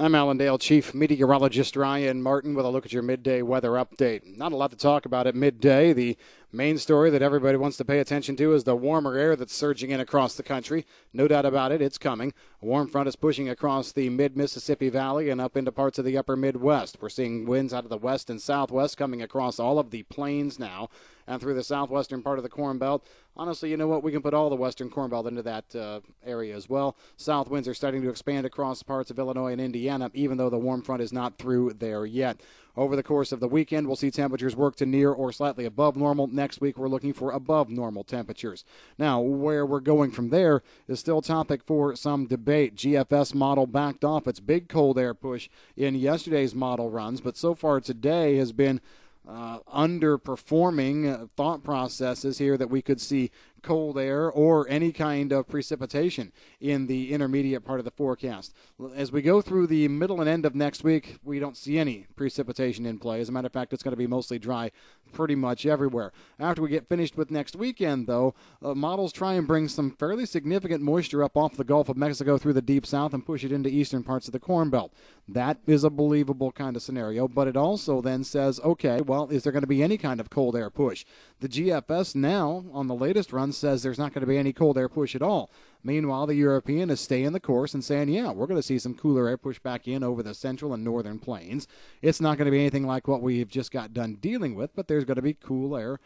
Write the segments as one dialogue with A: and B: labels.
A: I'm Allendale Chief Meteorologist Ryan Martin with a look at your midday weather update. Not a lot to talk about at midday. The main story that everybody wants to pay attention to is the warmer air that's surging in across the country. No doubt about it, it's coming. A warm front is pushing across the mid-Mississippi Valley and up into parts of the upper Midwest. We're seeing winds out of the west and southwest coming across all of the plains now and through the southwestern part of the Corn Belt. Honestly, you know what? We can put all the western Corn Belt into that area as well. South winds are starting to expand across parts of Illinois and Indiana, even though the warm front is not through there yet. Over the course of the weekend, we'll see temperatures work to near or slightly above normal. Next week, we're looking for above normal temperatures. Now, where we're going from there is still topic for some debate. GFS model backed off its big cold air push in yesterday's model runs, but so far today has been underperforming thought processes here that we could see cold air or any kind of precipitation in the intermediate part of the forecast. As we go through the middle and end of next week, we don't see any precipitation in play. As a matter of fact, it's going to be mostly dry pretty much everywhere. After we get finished with next weekend, though, models try and bring some fairly significant moisture up off the Gulf of Mexico through the deep south and push it into eastern parts of the Corn Belt. That is a believable kind of scenario, but it also then says, okay, well, is there going to be any kind of cold air push? The GFS now, on the latest run, says there's not going to be any cold air push at all. Meanwhile, the European is staying the course and saying, yeah, we're going to see some cooler air push back in over the central and northern plains. It's not going to be anything like what we've just got done dealing with, but there's going to be cool air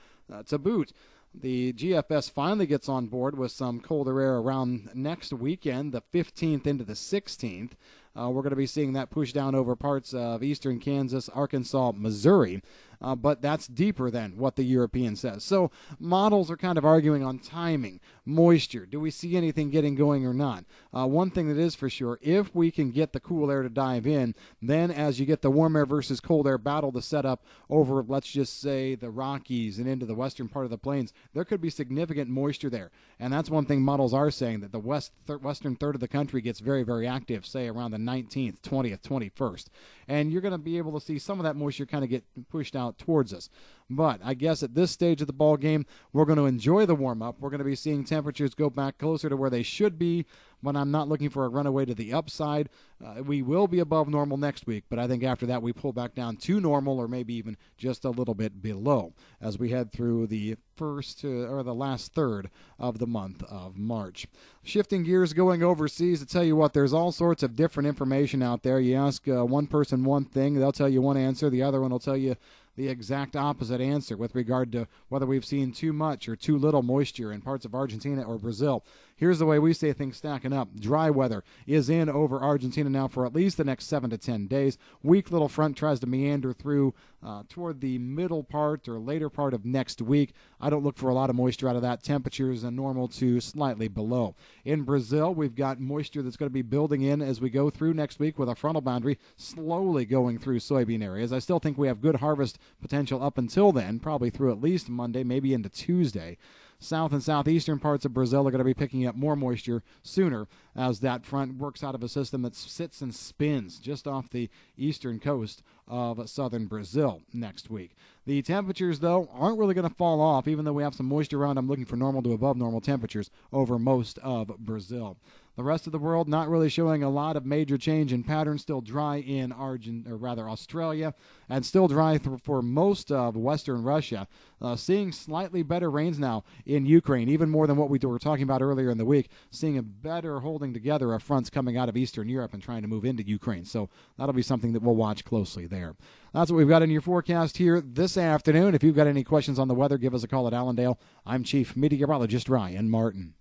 A: to boot. The GFS finally gets on board with some colder air around next weekend, the 15th into the 16th. We're going to be seeing that push down over parts of eastern Kansas, Arkansas, Missouri. But that's deeper than what the European says. So models are kind of arguing on timing, moisture. Do we see anything getting going or not? One thing that is for sure, if we can get the cool air to dive in, then as you get the warm air versus cold air battle to set up over, let's just say, the Rockies and into the western part of the plains, there could be significant moisture there. And that's one thing models are saying, that the western third of the country gets very, very active, say around the 19th, 20th, 21st. And you're going to be able to see some of that moisture kind of get pushed out towards us. But I guess at this stage of the ball game, we're going to enjoy the warm-up. We're going to be seeing temperatures go back closer to where they should be, but I'm not looking for a runaway to the upside. We will be above normal next week, but I think after that we pull back down to normal or maybe even just a little bit below as we head through the last third of the month of March. Shifting gears, going overseas, to tell you what, there's all sorts of different information out there. You ask one person one thing, they'll tell you one answer, the other one will tell you the exact opposite answer with regard to whether we've seen too much or too little moisture in parts of Argentina or Brazil. Here's the way we say things stacking up. Dry weather is in over Argentina now for at least the next 7 to 10 days. Weak little front tries to meander through toward the middle part or later part of next week. I don't look for a lot of moisture out of that. Temperatures are normal to slightly below. In Brazil, we've got moisture that's going to be building in as we go through next week with a frontal boundary slowly going through soybean areas. I still think we have good harvest potential up until then, probably through at least Monday, maybe into Tuesday. South and southeastern parts of Brazil are going to be picking up more moisture sooner as that front works out of a system that sits and spins just off the eastern coast of southern Brazil next week. The temperatures, though, aren't really going to fall off. Even though we have some moisture around, I'm looking for normal to above normal temperatures over most of Brazil. The rest of the world not really showing a lot of major change in pattern. Still dry in Australia, and still dry for most of western Russia. Seeing slightly better rains now in Ukraine, even more than what we were talking about earlier in the week. Seeing a better holding together of fronts coming out of Eastern Europe and trying to move into Ukraine. So that'll be something that we'll watch closely there. That's what we've got in your forecast here this afternoon. If you've got any questions on the weather, give us a call at Allendale. I'm Chief Meteorologist Ryan Martin.